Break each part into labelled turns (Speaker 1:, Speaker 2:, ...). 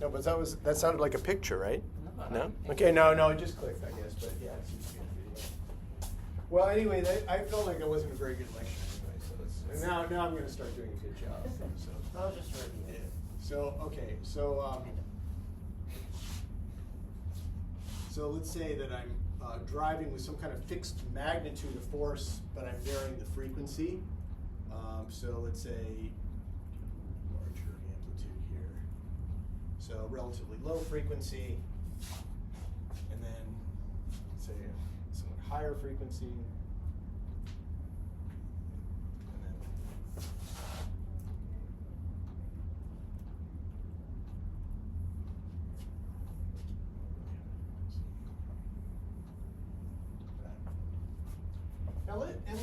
Speaker 1: No, but that sounded like a picture, right? No? Okay, no, it just clicked, I guess, but yeah, it seems to be a video. Well, anyway, I felt like that wasn't a very good lecture anyway, so now I'm going to start doing a good job. So.
Speaker 2: I'll just review it.
Speaker 1: Yeah. So, okay, so let's say that I'm driving with some kind of fixed magnitude of force, but I'm varying the frequency. So let's say larger amplitude here. So relatively low frequency, and then let's say a somewhat higher frequency.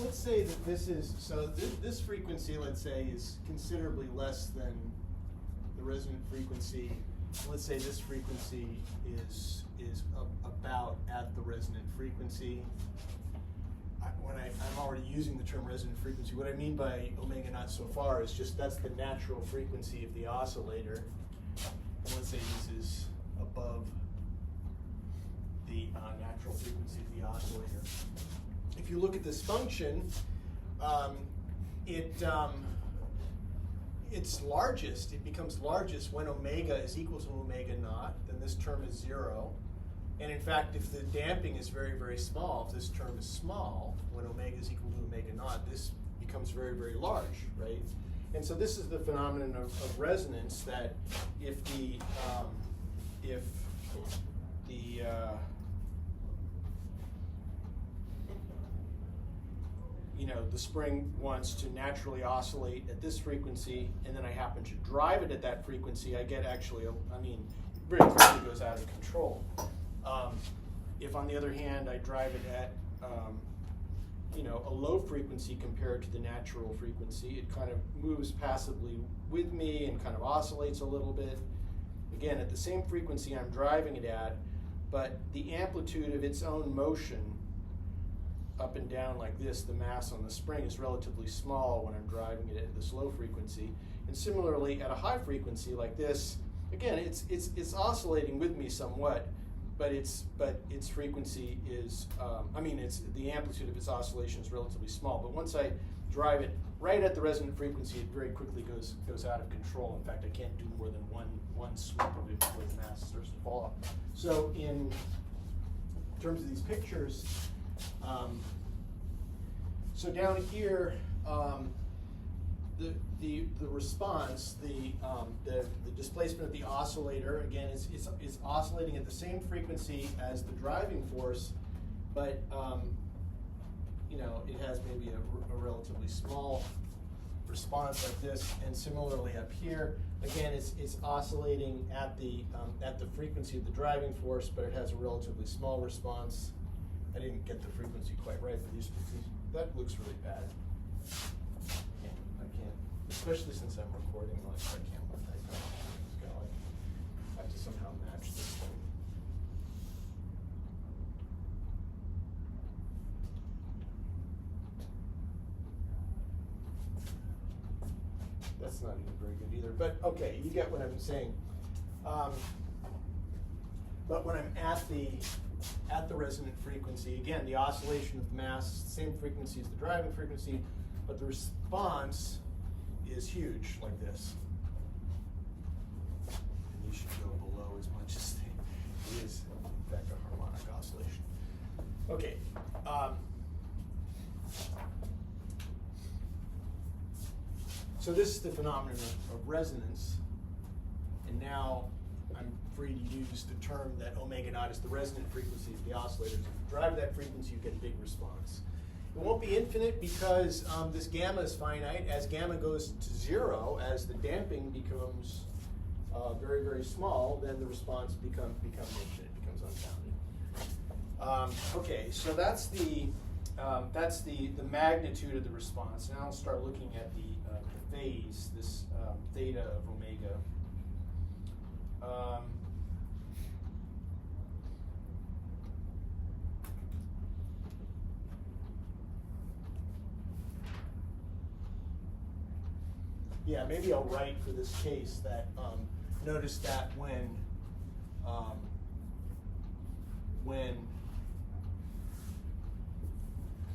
Speaker 1: Let's say that this is, so this frequency, let's say, is considerably less than the resonant frequency. Let's say this frequency is about at the resonant frequency. I'm already using the term resonant frequency. What I mean by omega naught so far is just that's the natural frequency of the oscillator. And let's say this is above the natural frequency of the oscillator. If you look at this function, it's largest. It becomes largest when omega is equal to omega naught. Then this term is 0. And in fact, if the damping is very, very small, if this term is small, when omega is equal to omega naught, this becomes very, very large, right? And so this is the phenomenon of resonance, that if the the spring wants to naturally oscillate at this frequency, and then I happen to drive it at that frequency, I get actually, it very quickly goes out of control. If on the other hand I drive it at, a low frequency compared to the natural frequency, it kind of moves passively with me and kind of oscillates a little bit. Again, at the same frequency I'm driving it at, but the amplitude of its own motion up and down like this, the mass on the spring, is relatively small when I'm driving it at this low frequency. And similarly, at a high frequency like this, again, it's oscillating with me somewhat, but its frequency is, the amplitude of its oscillation is relatively small. But once I drive it right at the resonant frequency, it very quickly goes out of control. In fact, I can't do more than one sweep of it before the mass starts to fall off. So in terms of these pictures, so down here, the response, the displacement of the oscillator, again, is oscillating at the same frequency as the driving force, but it has maybe a relatively small response like this. And similarly up here, again, it's oscillating at the frequency of the driving force, but it has a relatively small response. I didn't get the frequency quite right, but that looks really bad. I can't, especially since I'm recording, I can't let that go. I have to somehow match this thing. That's not even very good either, but okay, you get what I'm saying. But when I'm at the resonant frequency, again, the oscillation of the mass, same frequency as the driving frequency, but the response is huge, like this. And you should go below as much as it is, in fact, a harmonic oscillation. Okay. So this is the phenomenon of resonance, and now I'm free to use the term that omega naught is the resonant frequency of the oscillator. If you drive that frequency, you get a big response. It won't be infinite because this gamma is finite. As gamma goes to 0, as the damping becomes very, very small, then the response becomes infinite, becomes unbounded. Okay, so that's the magnitude of the response. Now I'll start looking at the phase, this theta of omega. Yeah, maybe I'll write for this case that notice that when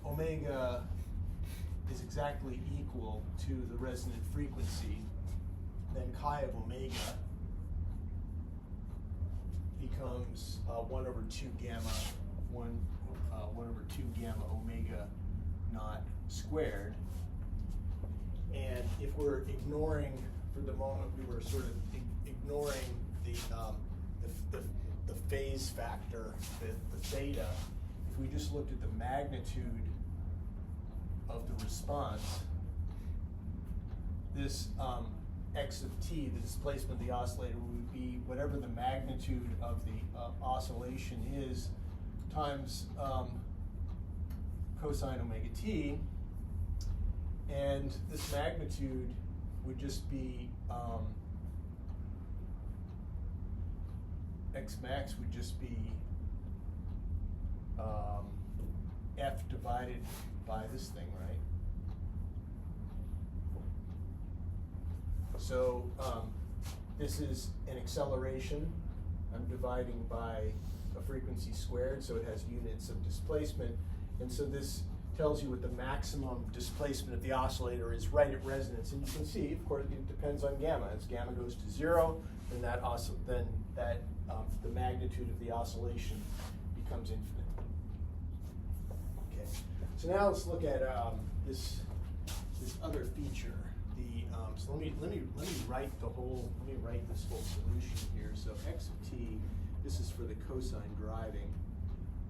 Speaker 1: omega is exactly equal to the resonant frequency, then chi of omega becomes 1 over 2 gamma, 1 over 2 gamma omega naught squared. And if we're ignoring, for the moment, we were sort of ignoring the phase factor, the theta. If we just looked at the magnitude of the response, this x of t, the displacement of the oscillator, would be whatever the magnitude of the oscillation is times cosine omega t, and this magnitude would just be x max would just be f divided by this thing, right? So this is an acceleration. I'm dividing by a frequency squared, so it has units of displacement. And so this tells you what the maximum displacement of the oscillator is right at resonance. And you can see, of course, it depends on gamma. As gamma goes to 0, then the magnitude of the oscillation becomes infinite. Okay. So now let's look at this other feature. So let me write this whole solution here. So x of t, this is for the cosine driving.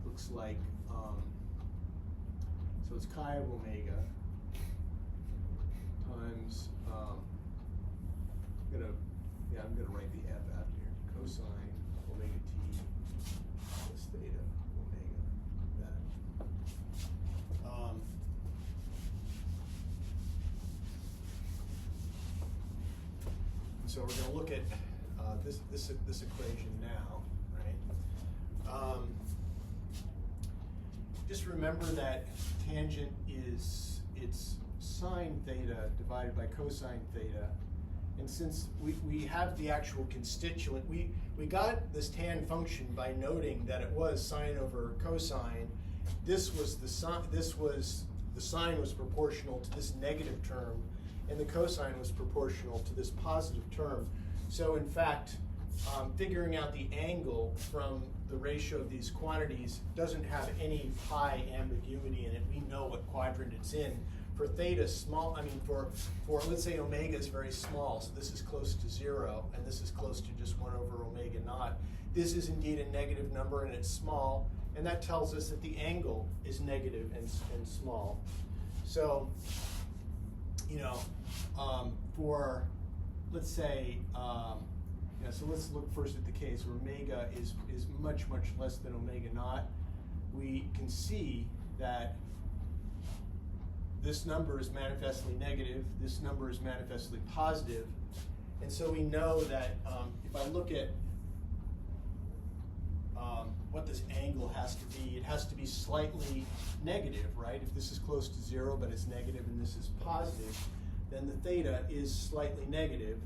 Speaker 1: Looks like so it's chi of omega times I'm gonna write the f out here. Cosine omega t plus theta omega that. So we're going to look at this equation now, right? Just remember that tangent is its sine theta divided by cosine theta, and since we have the actual constituent, we got this tan function by noting that it was sine over cosine. This was the sine was proportional to this negative term, and the cosine was proportional to this positive term. So in fact, figuring out the angle from the ratio of these quantities doesn't have any pi ambiguity in it. We know what quadrant it's in. For theta small, for let's say omega is very small, so this is close to 0, and this is close to just 1 over omega naught. This is indeed a negative number, and it's small, and that tells us that the angle is negative and small. So, for, let's say, so let's look first at the case where omega is much, much less than omega naught. We can see that this number is manifestly negative, this number is manifestly positive, and so we know that if I look at what this angle has to be, it has to be slightly negative, right? If this is close to 0 but it's negative and this is positive, then the theta is slightly negative,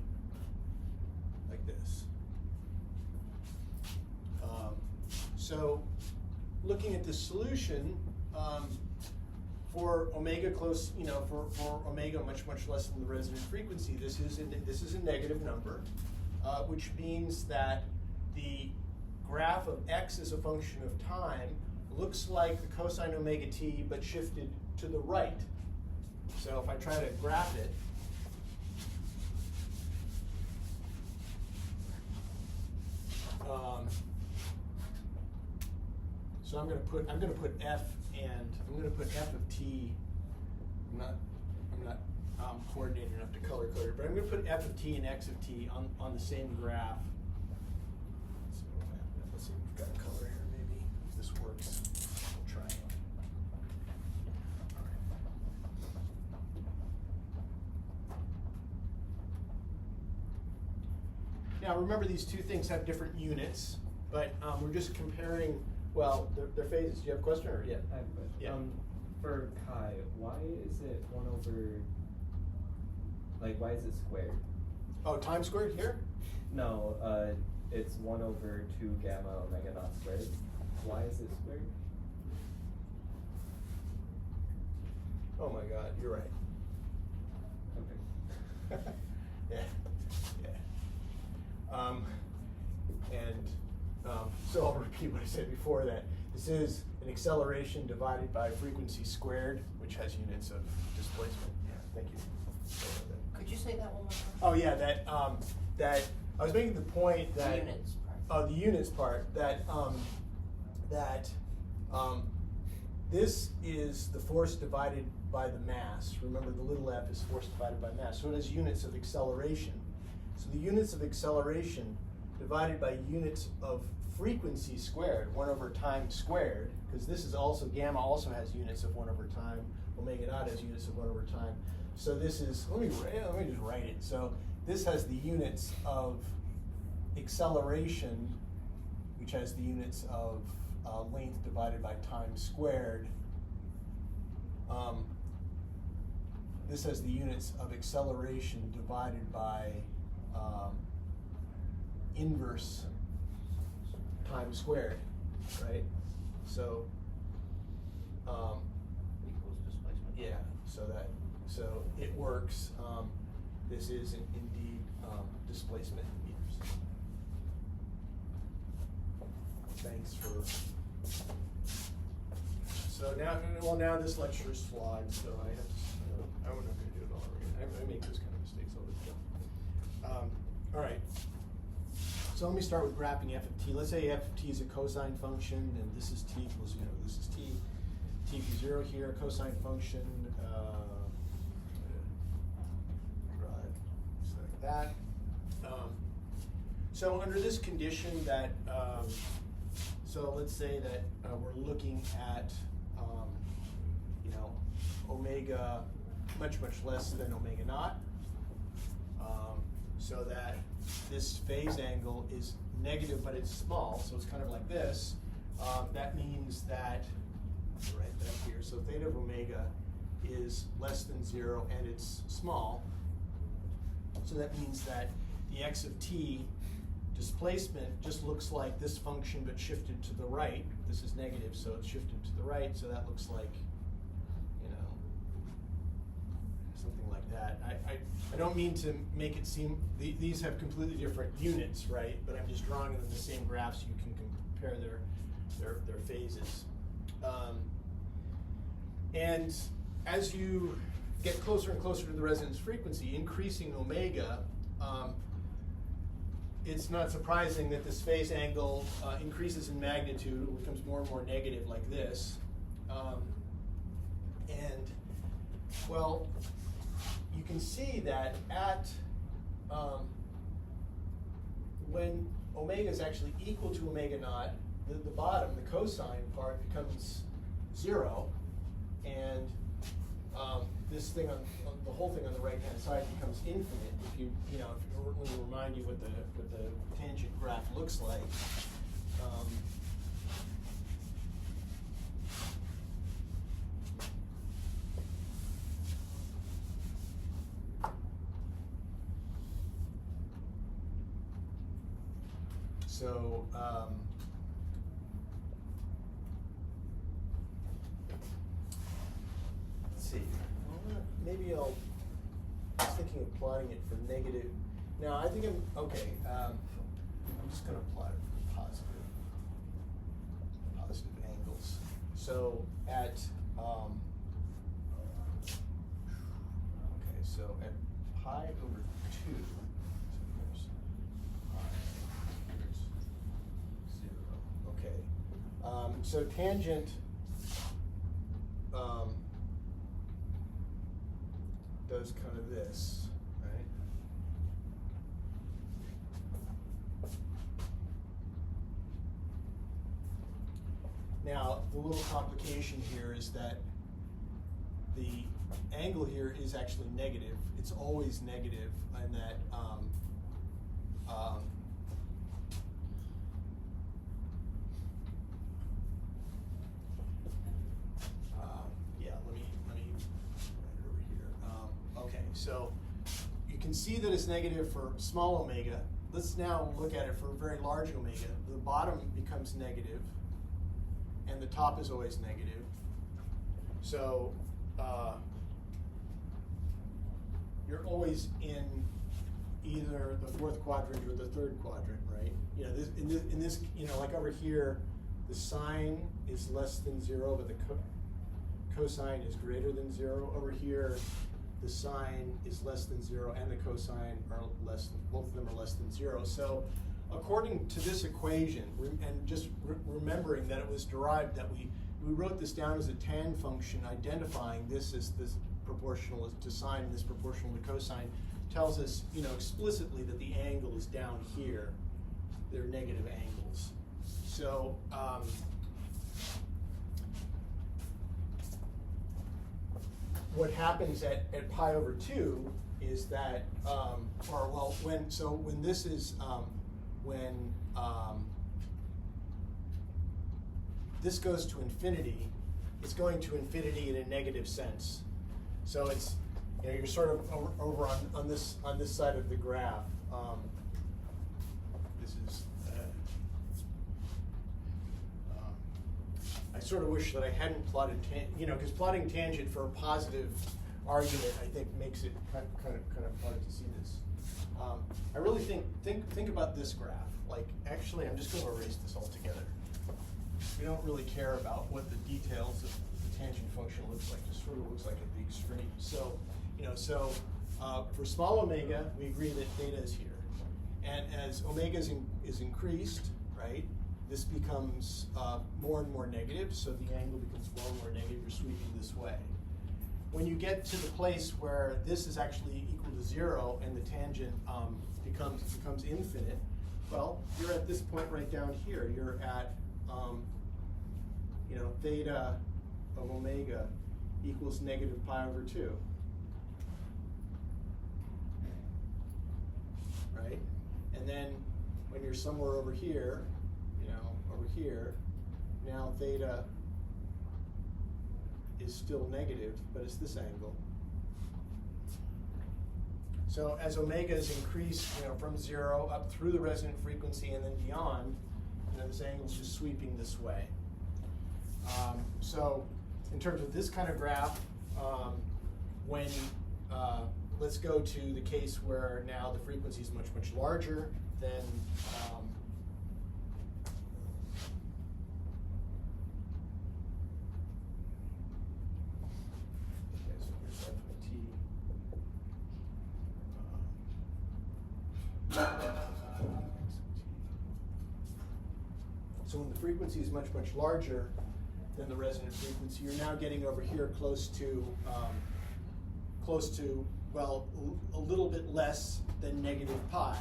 Speaker 1: like this. So looking at the solution, for omega close, for omega much less than the resonant frequency, this is a negative number, which means that the graph of x as a function of time looks like the cosine omega t, but shifted to the right. So if I try to graph it, so I'm going to put f, and I'm going to put f of t. I'm not coordinated enough to color code it, but I'm going to put f of t and x of t on the same graph. Let's see if we've got a color here, maybe, if this works. We'll try it. All right. Now remember, these two things have different units, but we're just comparing, well, their phases. Do you have a question? Or?
Speaker 2: Yeah, I have a question.
Speaker 1: Yeah.
Speaker 2: For chi, why is it 1 over, why is it squared?
Speaker 1: Oh, time squared here?
Speaker 2: No, it's 1 over 2 gamma omega naught squared. Why is it squared?
Speaker 1: Oh my God, you're right.
Speaker 2: Okay.
Speaker 1: Yeah, yeah. So I'll repeat what I said before that. This is an acceleration divided by frequency squared, which has units of displacement. Yeah, thank you.
Speaker 3: Could you say that one more time?
Speaker 1: Oh yeah, that I was making the point that
Speaker 3: The units part.
Speaker 1: Oh, the units part that this is the force divided by the mass. Remember, the little f is force divided by mass. So it has units of acceleration. So the units of acceleration divided by units of frequency squared, 1 over time squared, because this is also, gamma also has units of 1 over time, omega naught has units of 1 over time. So this is, let me just write it. So this has the units of acceleration, which has the units of length divided by time squared. This has the units of acceleration divided by inverse time squared, right? So,
Speaker 3: Equals displacement.
Speaker 1: yeah, so it works. This is indeed displacement in meters. Thanks for. So now this lecture is flawed, so I have to. I'm not going to do it all over again. I make those kind of mistakes all the time. All right. So let me start with graphing f of t. Let's say f of t is a cosine function, and this is t equals, this is t. T equals 0 here, cosine function. Just like that. So under this condition that, so let's say that we're looking at, omega much less than omega naught, so that this phase angle is negative, but it's small, so it's kind of like this. That means that, right back here, so theta of omega is less than 0 and it's small. So that means that the x of t displacement just looks like this function but shifted to the right. This is negative, so it's shifted to the right, so that looks like, something like that. I don't mean to make it seem, these have completely different units, right? But I'm just drawing them in the same graph so you can compare their phases. And as you get closer and closer to the resonance frequency, increasing omega, it's not surprising that this phase angle increases in magnitude. It becomes more and more negative like this. Well, you can see that at when omega is actually equal to omega naught, the bottom, the cosine part, becomes 0, and this thing the whole thing on the right hand side becomes infinite. If you let me remind you what the tangent graph looks like. So let's see. Maybe I was thinking of plotting it for negative. No, I think I'm okay. I'm just going to plot it for positive angles. So at so at pi over 2. So tangent does kind of this, right? Now, the little complication here is that the angle here is actually negative. It's always negative, and that so you can see that it's negative for small omega, let's now look at it for a very large omega. The bottom becomes negative, and the top is always negative. So you're always in either the fourth quadrant or the third quadrant, right? You know, in this, you know, like over here, the sine is less than 0, but the cosine is greater than 0. Over here, the sine is less than 0, and the cosine are less. Both of them are less than 0. So, according to this equation, and just remembering that it was derived, that we wrote this down as a tan function, identifying this as this proportional to sine and this proportional to cosine, tells us, you know, explicitly that the angle is down here. They're negative angles. So what happens at pi over 2 is that, when this is this goes to infinity, it's going to infinity in a negative sense. So it's, you know, you're sort of over on this side of the graph. This is. I sort of wish that I hadn't plotted, because plotting tangent for a positive argument, I think, makes it kind of hard to see this. I really think about this graph. Like, actually, I'm just going to erase this altogether. We don't really care about what the details of the tangent function looks like. It just sort of looks like at the extreme. So, for small omega, we agree that theta is here, and as omega is increased, right, this becomes more and more negative. So the angle becomes more and more negative. You're sweeping this way. When you get to the place where this is actually equal to 0 and the tangent becomes infinite, well, you're at this point right down here. You're at theta of omega equals negative pi over 2. Right? And then when you're somewhere over here, now theta is still negative, but it's this angle. So as omega is increased, from 0 up through the resonant frequency and then beyond, this angle is just sweeping this way. So in terms of this kind of graph, let's go to the case where now the frequency is much, much larger than So when the frequency is much, much larger than the resonant frequency, you're now getting over here close to a little bit less than negative pi.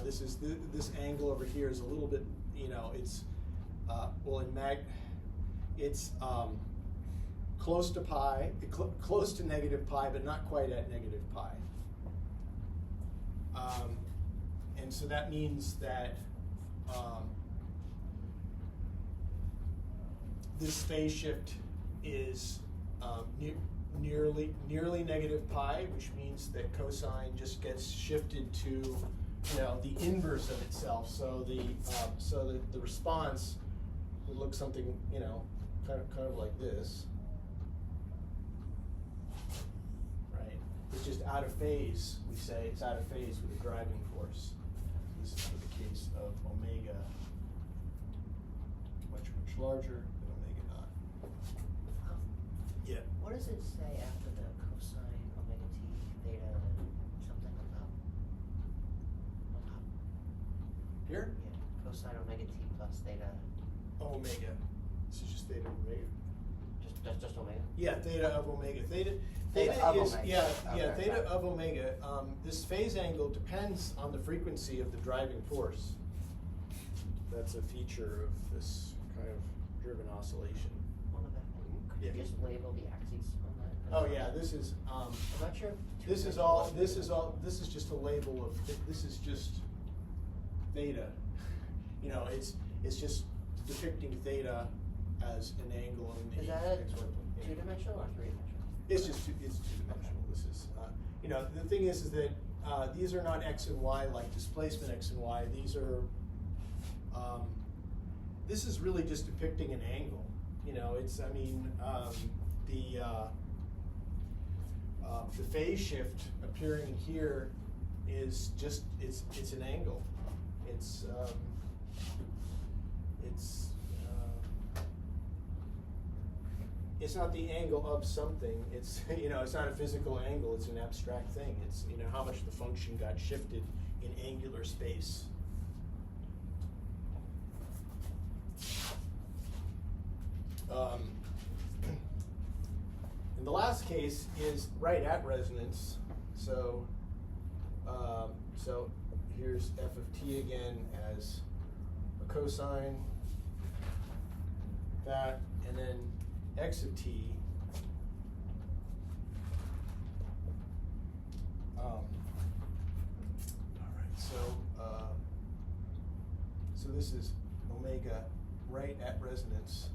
Speaker 1: This angle over here is a little bit, it's close to pi, close to negative pi, but not quite at negative pi. And so that means that this phase shift is nearly negative pi, which means that cosine just gets shifted to the inverse of itself. So the response would look something kind of like this, right? It's just out of phase. We say it's out of phase with the driving force. This is for the case of omega much larger. Yeah.
Speaker 3: What does it say after the cosine omega t theta something on top?
Speaker 1: Here?
Speaker 3: Yeah. Cosine omega t plus theta.
Speaker 1: Omega. This is just theta of omega.
Speaker 3: Just omega?
Speaker 1: Yeah, theta of omega. Theta
Speaker 3: of
Speaker 1: is
Speaker 3: omega. Okay,
Speaker 1: theta
Speaker 3: right.
Speaker 1: of omega. This phase angle depends on the frequency of the driving force. That's a feature of this kind of driven oscillation.
Speaker 3: Could you just label the axes on that?
Speaker 1: Oh yeah, this is.
Speaker 3: I'm not sure.
Speaker 1: This is just a label of. This is just theta. It's just depicting theta as an angle in the
Speaker 3: Is that
Speaker 1: XY plane.
Speaker 3: two-dimensional or three-dimensional?
Speaker 1: It's two-dimensional. This is. The thing is that not x and y like displacement x and y. These are, this is really just depicting an angle. You know, it's, I mean, the phase shift appearing here is just, it's an angle. It's not the angle of something. It's, you know, it's not a physical angle. It's an abstract thing. It's, you know, how much the function got shifted in angular space. And the last case is right at resonance. So, so here's f of t again as a cosine, that, and then x of t. All right, so this is omega right at resonance.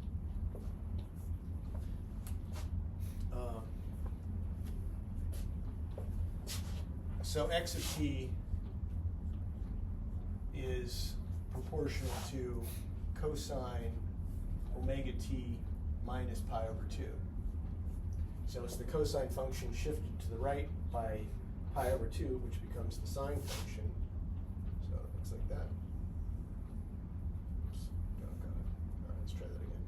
Speaker 1: So x of t is proportional to cosine omega t minus pi over 2. So it's the cosine function shifted to the right by pi over 2, which becomes the sine function. So it looks like that. Oops. Oh, God. All right, let's try that again.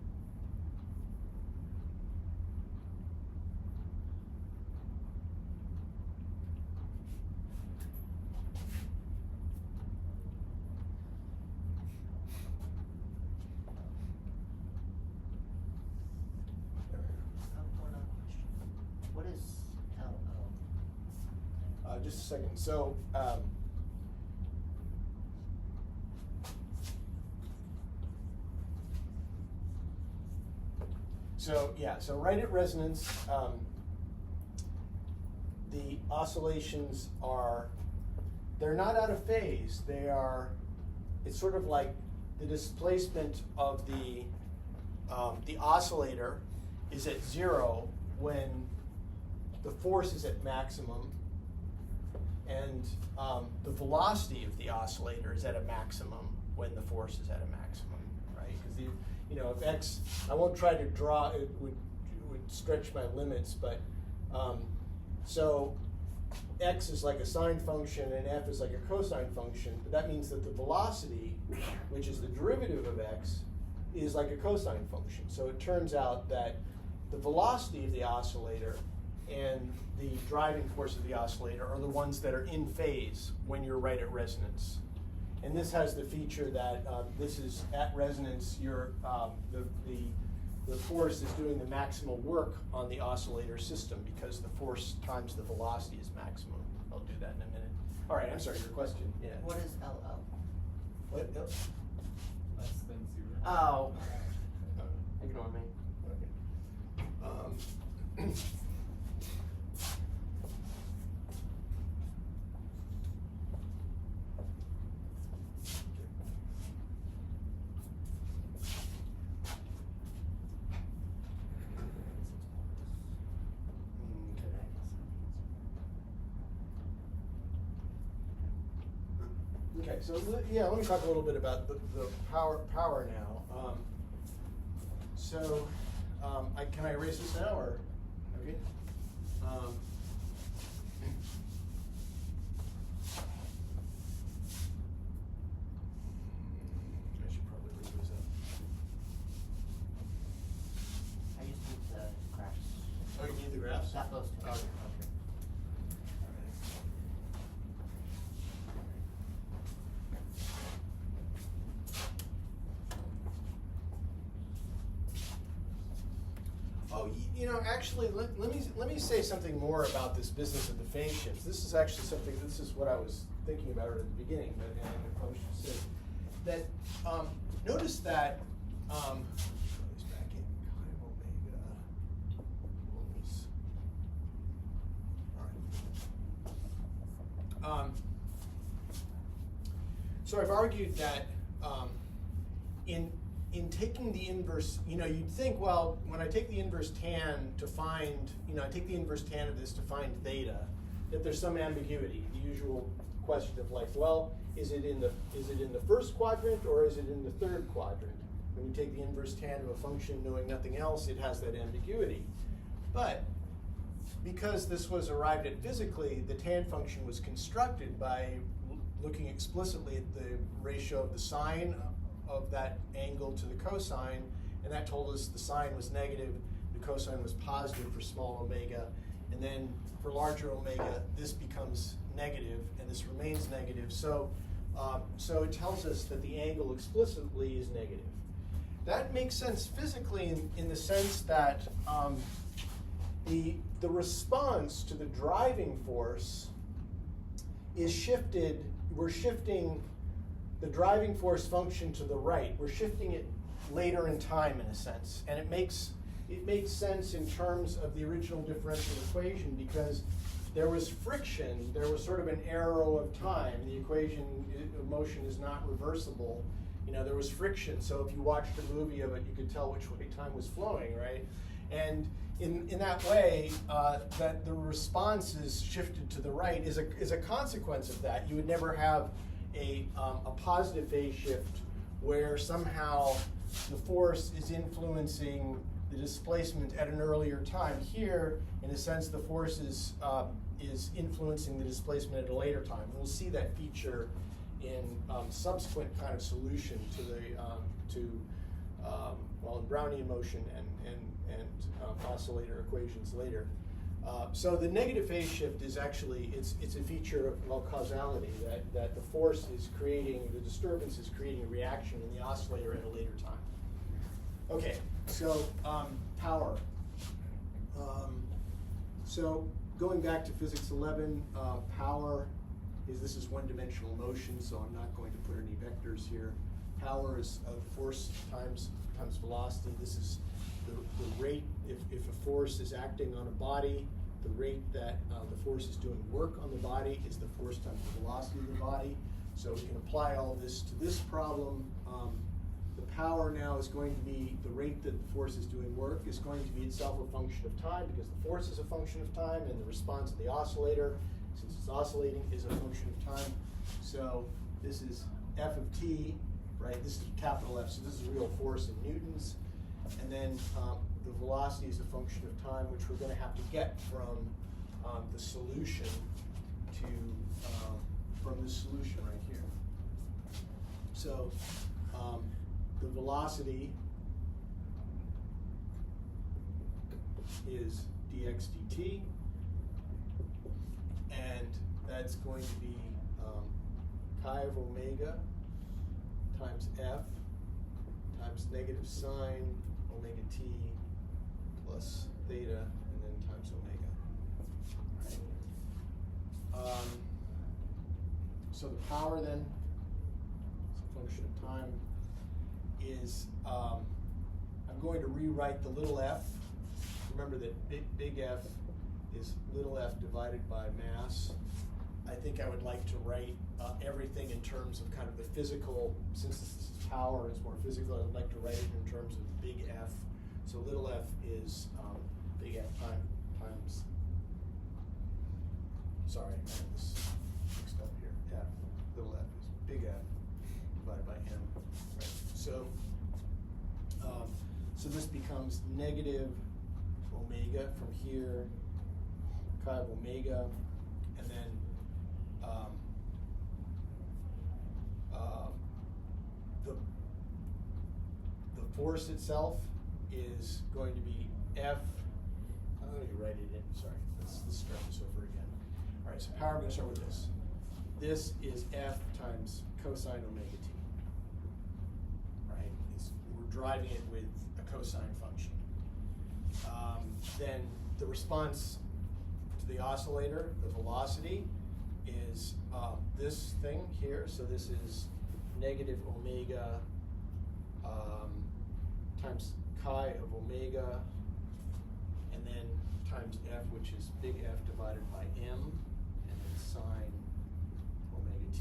Speaker 3: One other question. What is LO?
Speaker 1: Just a second. So, so right at resonance, the oscillations they're not out of phase. It's sort of like the displacement of the oscillator is at 0 when the force is at maximum, and the velocity of the oscillator is at a maximum when the force is at a maximum, right? Because you know, if x, I won't try to draw, it would stretch my limits, but so x is like a sine function and f is like a cosine function, but that means that the velocity, which is the derivative of x, is like a cosine function. So it turns out that the velocity of the oscillator and the driving force of the oscillator are the ones that are in phase when you're right at resonance. And this has the feature that this is at resonance, the force is doing the maximal work on the oscillator system because the force times the velocity is maximum. I'll do that in a minute. All right, I'm sorry, your question. Yeah.
Speaker 3: What is LO?
Speaker 1: What?
Speaker 2: Less than 0.
Speaker 3: Oh. Ignore me.
Speaker 1: Okay. Okay, so yeah, let me talk a little bit about the power now. Can I erase this now, or okay? I should probably leave this up.
Speaker 3: I just need the graphs.
Speaker 1: Oh, you need the graphs?
Speaker 3: Not those two.
Speaker 1: Okay. You know, actually, let me say something more about this business of the phase shifts. This is actually something. This is what I was thinking about at the beginning, but and I probably should say that. Notice that. Let me throw these back in. All right. So I've argued that in taking the inverse, you know, you'd think, well, when I take the inverse tan to find, you know, I take the inverse tan of this to find theta, that there's some ambiguity. The usual question of like, well, is it in the first quadrant or is it in the third quadrant? When you take the inverse tan of a function knowing nothing else, it has that ambiguity. But because this was arrived at physically, the tan function was constructed by looking explicitly at the ratio of the sine of that angle to the cosine, and that told us the sine was negative, the cosine was positive for small omega, and then for larger omega, this becomes negative, and this remains negative. So it tells us that the angle explicitly is negative. That makes sense physically in the sense that the response to the driving force is shifted. We're shifting the driving force function to the right. We're shifting it later in time in a sense, and it makes sense in terms of the original differential equation because there was friction. There was sort of an arrow of time. The equation of motion is not reversible. You know, there was friction. So if you watched a movie of it, you could tell which way time was flowing, right? And in that way, that the response is shifted to the right is a consequence of that. You would never have a positive phase shift where somehow the force is influencing the displacement at an earlier time. Here, in a sense, the force is influencing the displacement at a later time. We'll see that feature in subsequent kind of solution to the in Brownian motion and oscillator equations later. So the negative phase shift is actually it's a feature of causality that the force is creating, the disturbance is creating a reaction in the oscillator at a later time. Okay, so power. So going back to physics 11, power this is one-dimensional motion, so I'm not going to put any vectors here. Power is force times velocity. This is the rate, if a force is acting on a body, the rate that the force is doing work on the body is the force times the velocity of the body. So we can apply all this to this problem. The power now is going to be the rate that the force is doing work is going to be itself a function of time because the force is a function of time and the response of the oscillator, since it's oscillating, is a function of time. So this is f of t, right? This is capital F, so this is real force in newtons. And then the velocity is a function of time, which we're going to have to get from the solution from this solution right here. So the velocity is dx dt, and that's going to be chi of omega times f times negative sine omega t plus theta, and then times omega. Right. So the power then, as a function of time, is I'm going to rewrite the little f. Remember that big F is little f divided by mass. I think I would like to write everything in terms of kind of the physical, since this is power and it's more physical, I would like to write it in terms of big F. So little f is big F times, sorry, I have this mixed up here. F, little f is big F divided by m. Right. So this becomes negative omega from here, chi of omega, and then the force itself is going to be F. Let me write it in. Sorry, let's start this over again. All right, so power. I'm going to start with this. This is F times cosine omega t. Right? We're driving it with a cosine function. Then the response to the oscillator, the velocity, is this thing here. So this is negative omega times chi of omega, and then times f, which is big F divided by m, and then sine omega t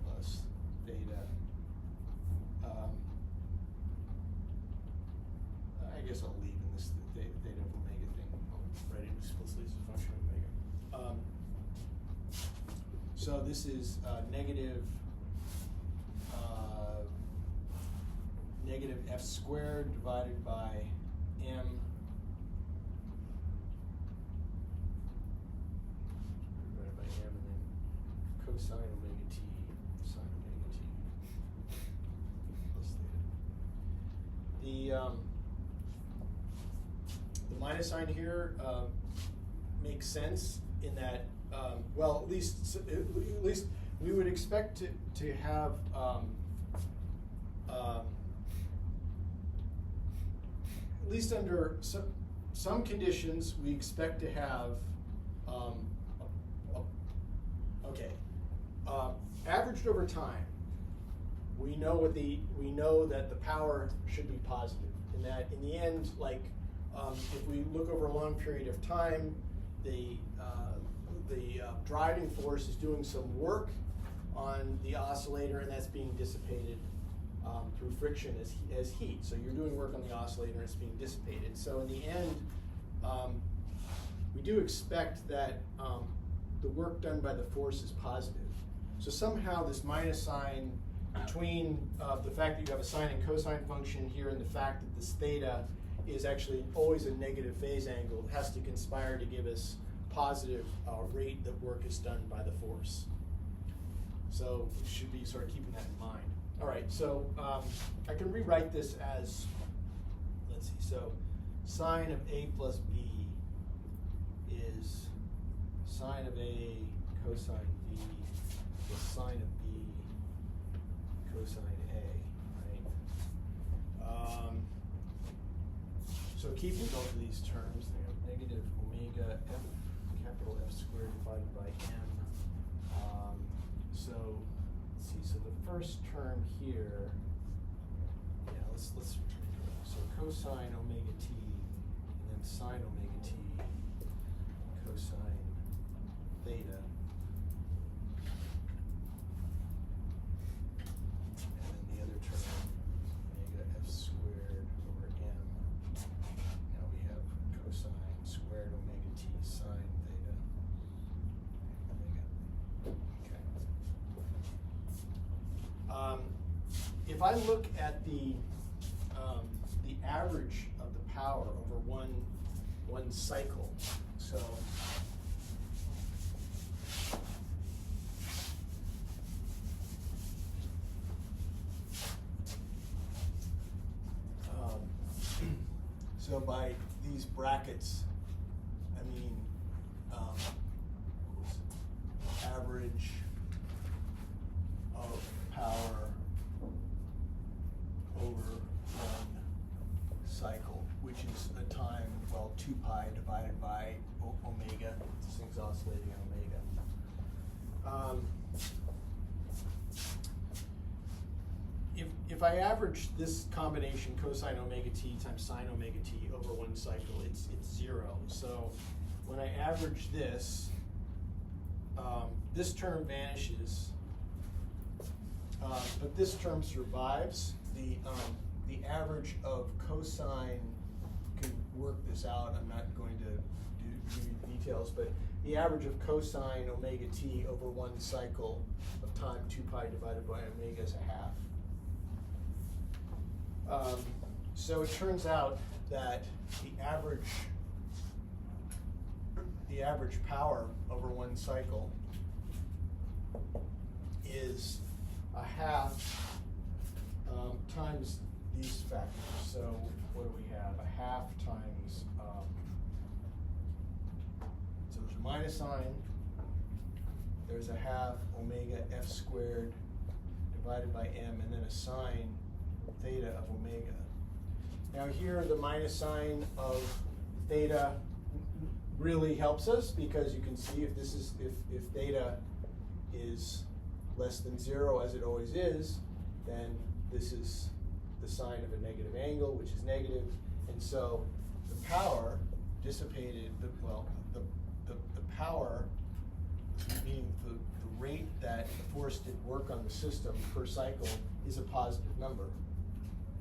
Speaker 1: plus theta. I guess I'll leave in this theta of omega thing. I'll write it explicitly as a function of omega. this is negative f squared divided by m divided by m, and then cosine omega t sine omega t plus theta. The minus sign here makes sense in that, well, at least we would expect to have at least under some conditions we expect to have averaged over time. We know that the power should be positive, and that in the end, like if we look over a long period of time, the driving force is doing some work on the oscillator, and that's being dissipated through friction as heat. So you're doing work on the oscillator, and it's being dissipated. So in the end, we do expect that the work done by the force is positive. So somehow this minus sign between the fact that you have a sine and cosine function here and the fact that this theta is actually always a negative phase angle has to conspire to give us positive rate that work is done by the force. So we should be sort of keeping that in mind. All right, so I can rewrite this as, let's see, so sine of A plus B is sine of A cosine B plus sine of B cosine A, right? So keeping both of these terms, they have negative omega f, capital F squared divided by m. So let's see. So the first term here, yeah, let's so cosine omega t, and then sine omega t, cosine theta, and then the other term, omega f squared over m. Now we have cosine squared omega t sine theta. Omega. Okay. If I look at the average of the power over one cycle, so so by these brackets, I mean average of power over one cycle, which is a time, well, 2 pi divided by omega. This thing's oscillating at omega. If I average this combination cosine omega t times sine omega t over one cycle, it's 0. So when I average this, this term vanishes, but this term survives. The average of cosine, can work this out. I'm not going to give you the details, but the average of cosine omega t over one cycle of time 2 pi divided by omega is a half. So it turns out that the average power over one cycle is a half times these factors. So what do we have? A half times, so there's a minus sign, there's a half omega f squared divided by m, and then a sine theta of omega. Now here the minus sign of theta really helps us, because you can see if this is if theta is less than 0, as it always is, then this is the sign of a negative angle, which is negative, and so the power dissipated, the power, meaning the rate that the force did work on the system per cycle, is a positive number,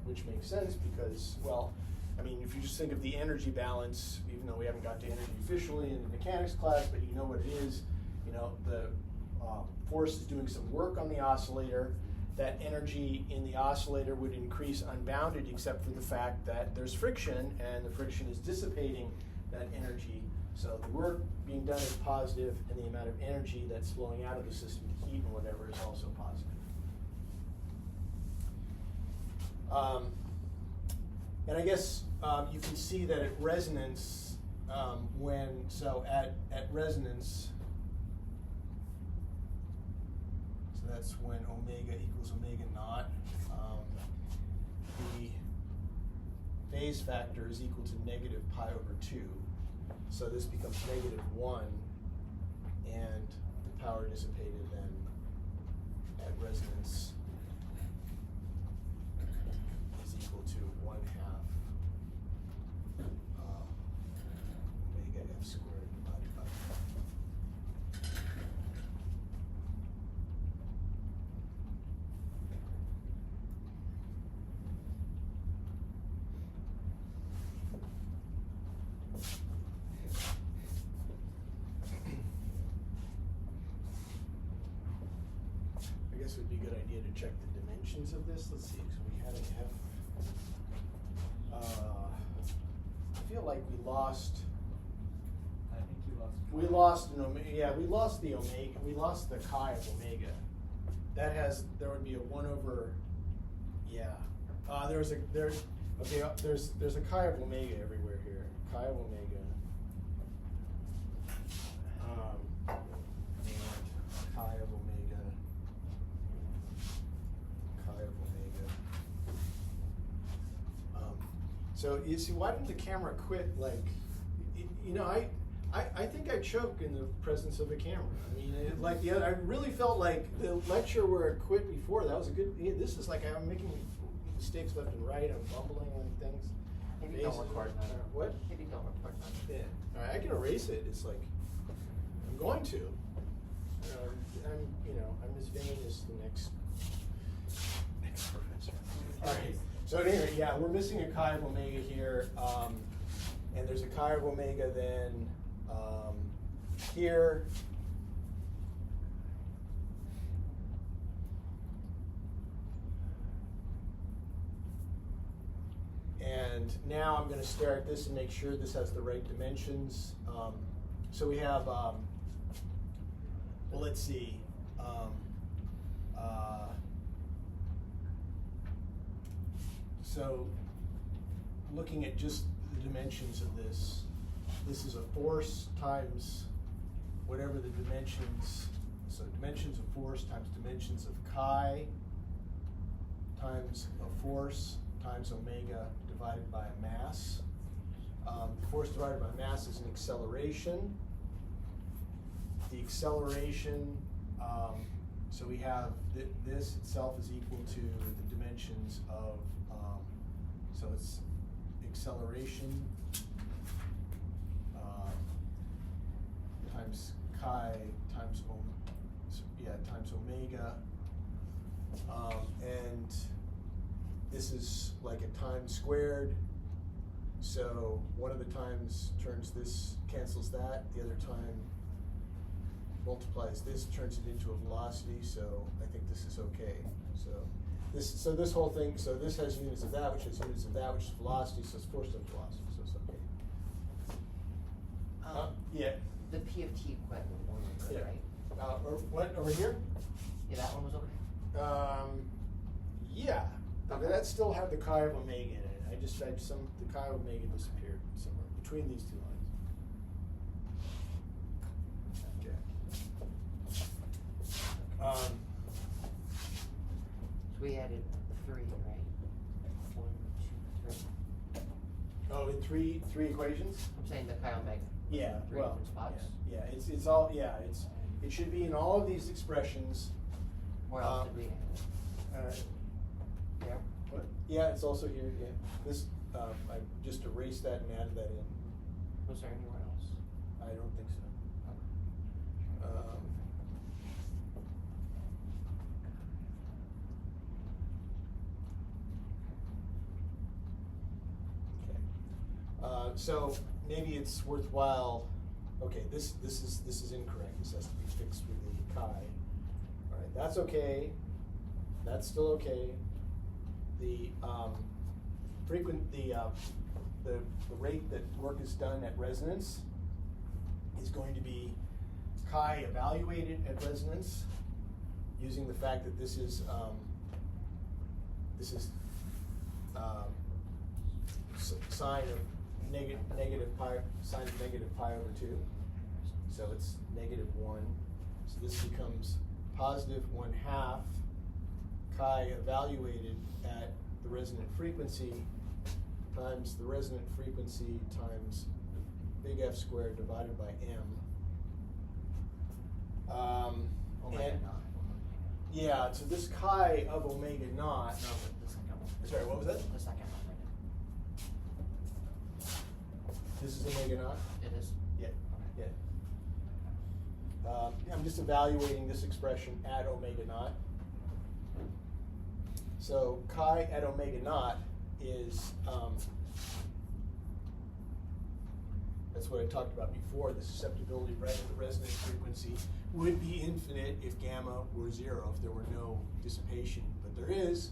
Speaker 1: which makes sense because, well, I mean, if you just think of the energy balance, even though we haven't got to energy officially in the mechanics class, but you know what it is, you know, force is doing some work on the oscillator. That energy in the oscillator would increase unbounded, except for the fact that there's friction, and the friction is dissipating that energy. So the work being done is positive, and the amount of energy that's flowing out of the system, heat and whatever, is also positive. And I guess you can see that at resonance, at resonance, so that's when omega equals omega naught. The phase factor is equal to negative pi over 2. So this becomes negative 1, and the power dissipated then at resonance is equal to 1/2 omega f squared divided by I guess it would be a good idea to check the dimensions of this. Let's see, so we had an F. I feel like we lost.
Speaker 2: I think you lost.
Speaker 1: We lost an omega. Yeah, we lost the omega. We lost the chi of omega. That has. There would be a 1 over. Yeah. There's a chi of omega everywhere here. Chi of omega. And chi of omega. Chi of omega. So you see, why didn't the camera quit? Like, you know, I think I choke in the presence of a camera. I mean, I really felt like the lecture where it quit before. That was a good. This is like I'm making mistakes left and right. I'm bumbling on things.
Speaker 3: Maybe don't record none.
Speaker 1: What?
Speaker 3: Maybe don't record none.
Speaker 1: Yeah. All right, I can erase it. It's like I'm going to. I'm as vain as the next professor. All right. So anyway, yeah, we're missing a chi of omega here, and there's a chi of omega then here. And now I'm going to stare at this and make sure this has the right dimensions. So we have, well, let's see. So looking at just the dimensions of this is a force times whatever the dimensions, so dimensions of force times dimensions of chi times a force times omega divided by a mass. The force divided by mass is an acceleration. The acceleration, so we have this itself is equal to the dimensions of, so it's acceleration times chi times times omega, and this is like a time squared. So one of the times cancels that. The other time multiplies this, turns it into a velocity. So I think this is okay. So this whole thing. So this has units of that, which has units of that, which is velocity. So it's force times velocity. So it's okay. Yeah.
Speaker 3: The P of T equipment one was good,
Speaker 1: Yeah.
Speaker 3: right?
Speaker 1: Or what over here?
Speaker 3: Yeah, that one was okay.
Speaker 1: Yeah.
Speaker 3: Okay.
Speaker 1: That still had the chi of omega in it. The chi of omega disappeared somewhere between these two lines. Okay.
Speaker 3: So we added 3, right? 1, 2, 3.
Speaker 1: Oh, in three equations?
Speaker 3: I'm saying the chi omega.
Speaker 1: Yeah.
Speaker 3: 3
Speaker 1: Well.
Speaker 3: different spots.
Speaker 1: Yeah. It's all. Yeah. It should be in all of these expressions.
Speaker 3: Where else did we add it? There?
Speaker 1: What? Yeah, it's also here. Yeah. This. I just erased that and added that in.
Speaker 3: Was there anywhere else?
Speaker 1: I don't think so. Okay. So maybe it's worthwhile Okay, this is incorrect. This has to be fixed with the chi. All right, that's okay. That's still okay. The the rate that work is done at resonance is going to be chi evaluated at resonance, using the fact that this is sine of negative pi, sine of negative pi over 2. So it's -1. So this becomes positive 1/2 chi evaluated at the resonant frequency times the resonant frequency times big F squared divided by M.
Speaker 3: Omega
Speaker 1: And
Speaker 3: naught.
Speaker 1: yeah, so this chi of omega naught.
Speaker 3: No, but the second one.
Speaker 1: Sorry, what was that?
Speaker 3: The second one right
Speaker 1: This is omega naught?
Speaker 3: now. It is?
Speaker 1: Yeah,
Speaker 3: Okay.
Speaker 1: yeah. I'm just evaluating this expression at omega naught. So chi at omega naught is, that's what I talked about before, the susceptibility right at the resonant frequency would be infinite if gamma were 0, if there were no dissipation, but there is.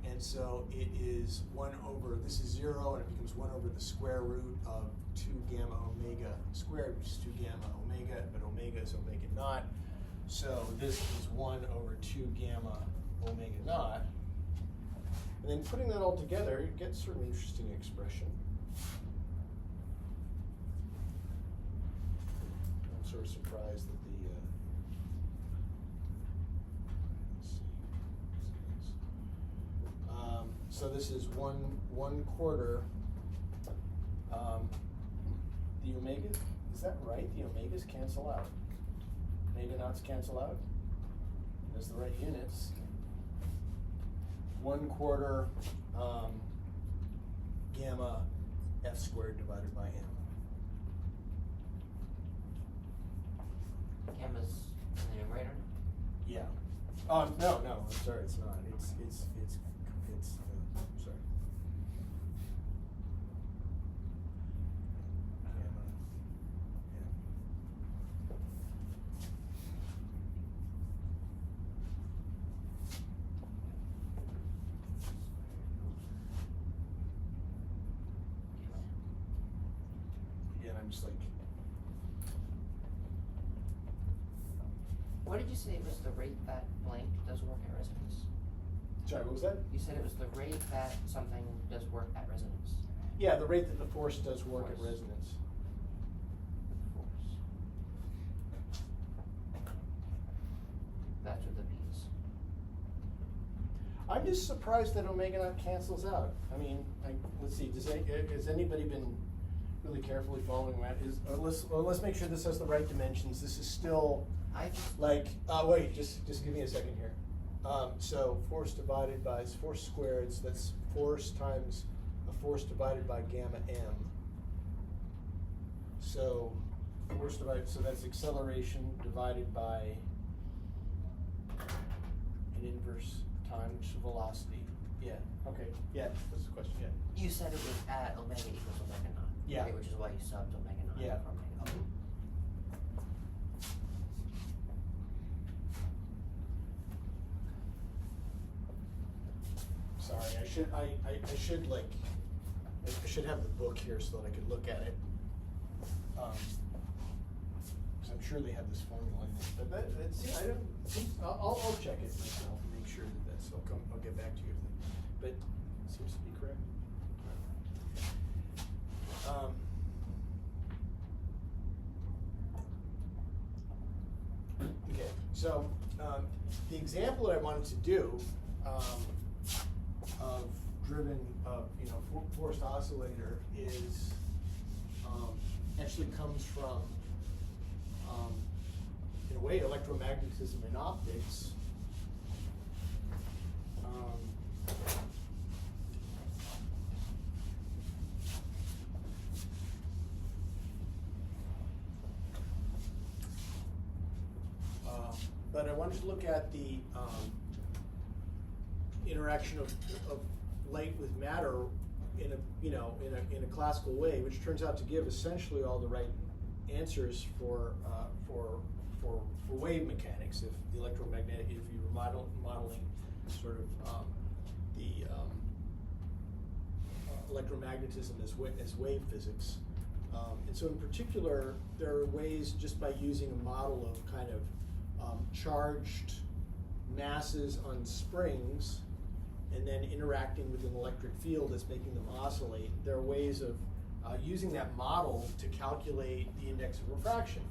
Speaker 1: And so it is 1 over, this is 0, and it becomes 1 over the square root of 2 gamma omega squared, which is 2 gamma omega, but omega is omega naught. So this is 1 over 2 gamma omega naught. And then putting that all together, you get sort of an interesting expression. I'm sort of surprised that the, let's see. So this is 1/4. The omega, is that right? The omegas cancel out. Omega naughts cancel out. That's the right units. 1/4 gamma F squared divided by M.
Speaker 3: Gamma's in the numerator?
Speaker 1: Yeah. No, I'm sorry, it's not. It's sorry. Gamma, yeah. Yeah, and I'm just like,
Speaker 3: What did you say was the rate that blank does work at resonance?
Speaker 1: sorry, what was that?
Speaker 3: You said it was the rate that something does work at resonance.
Speaker 1: Yeah, the rate that the force does work at
Speaker 3: Force.
Speaker 1: resonance.
Speaker 3: Force. That's what the P is.
Speaker 1: I'm just surprised that omega naught cancels out. I mean, let's see. Has anybody been really carefully following that? Let's make sure this has the right dimensions. This is still
Speaker 3: I just
Speaker 1: like. Wait, just give me a second here. So force divided by force squared. So that's force times a force divided by gamma m. So force divided. So that's acceleration divided by an inverse time, which is velocity. Yeah. Okay. Yeah. That's the question. Yeah.
Speaker 3: you said it was at omega equals omega naught.
Speaker 1: Yeah.
Speaker 3: Right, which is why you subbed omega naught
Speaker 1: Yeah.
Speaker 3: for omega. Okay.
Speaker 1: Sorry, I should have the book here so that I could look at it. Because I'm sure they have this formula in it. But I'll check it myself and make sure that that's. I'll get back to you. But it seems to be correct. Okay, so the example that I wanted to do of driven forced oscillator is actually comes from in a way electromagnetism and optics. But I wanted to look at the interaction of light with matter in a classical way, which turns out to give essentially all the right answers for wave mechanics. If the electromagnetic, if you were modeling sort of the electromagnetism as wave physics. And so in particular, there are ways just by using a model of kind of charged masses on springs and then interacting with an electric field that's making them oscillate. There are ways of using that model to calculate the index of refraction.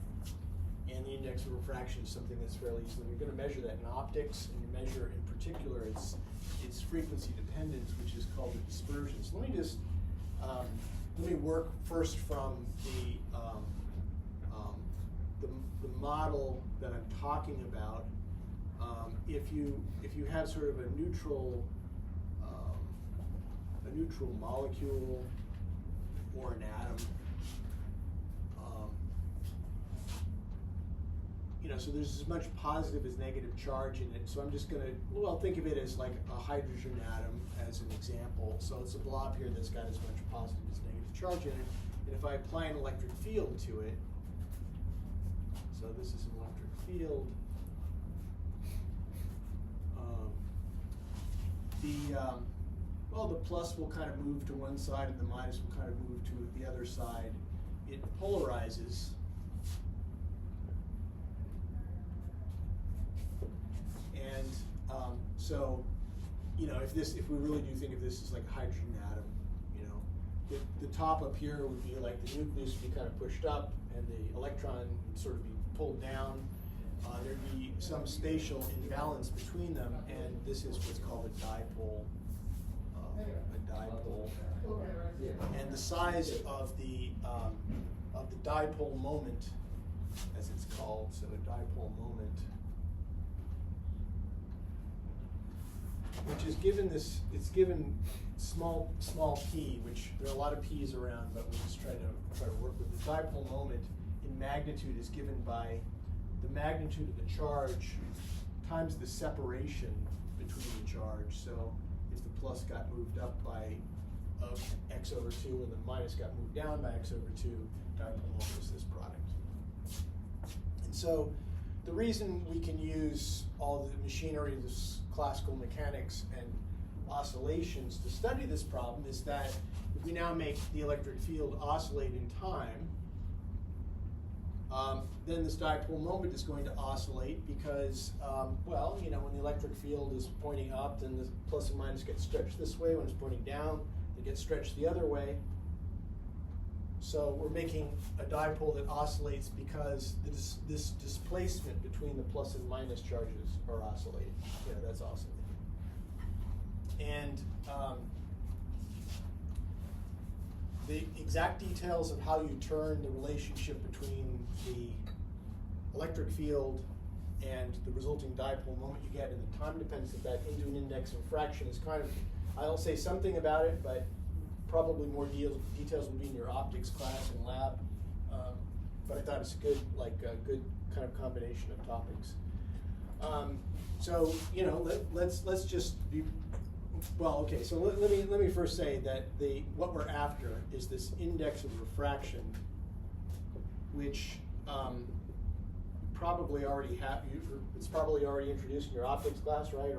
Speaker 1: And the index of refraction is something that's fairly easy. You're going to measure that in optics, and you measure in particular its frequency dependence, which is called the dispersion. So let me just let me work first from the model that I'm talking about. If you have sort of a neutral molecule or an atom, so there's as much positive as negative charge in it. So I'm just going to, think of it as like a hydrogen atom as an example. So it's a blob here that's got as much positive as negative charge in it. And if I apply an electric field to it, so this is an electric field, the plus will kind of move to one side and the minus will kind of move to the other side. It polarizes. And so, if we really do think of this as like a hydrogen atom, the top up here would be like the nucleus would be kind of pushed up and the electron would sort of be pulled down. There'd be some spatial imbalance between them, and this is what's called a dipole. And the size of the dipole moment, as it's called, so a dipole moment, which is given it's given small p, which there are a lot of p's around, but we'll just try to work with the dipole moment in magnitude is given by the magnitude of the charge times the separation between the charge. So if the plus got moved up by x over 2 and the minus got moved down by x over 2, dipole moment is this product. And so the reason we can use all the machinery, this classical mechanics and oscillations to study this problem is that if we now make the electric field oscillate in time, then this dipole moment is going to oscillate because, when the electric field is pointing up, then the plus and minus get stretched this way. When it's pointing down, they get stretched the other way. So we're making a dipole that oscillates because this displacement between the plus and minus charges are oscillating. Yeah, that's oscillating. And the exact details of how you turn the relationship between the electric field and the resulting dipole moment you get and the time dependence of that into an index of refraction is kind of, I'll say something about it, but probably more details will be in your optics class and lab. But I thought it's a good kind of combination of topics. Let's just be. So let me first say that what we're after is this index of refraction, which probably already it's probably already introduced in your optics class, right?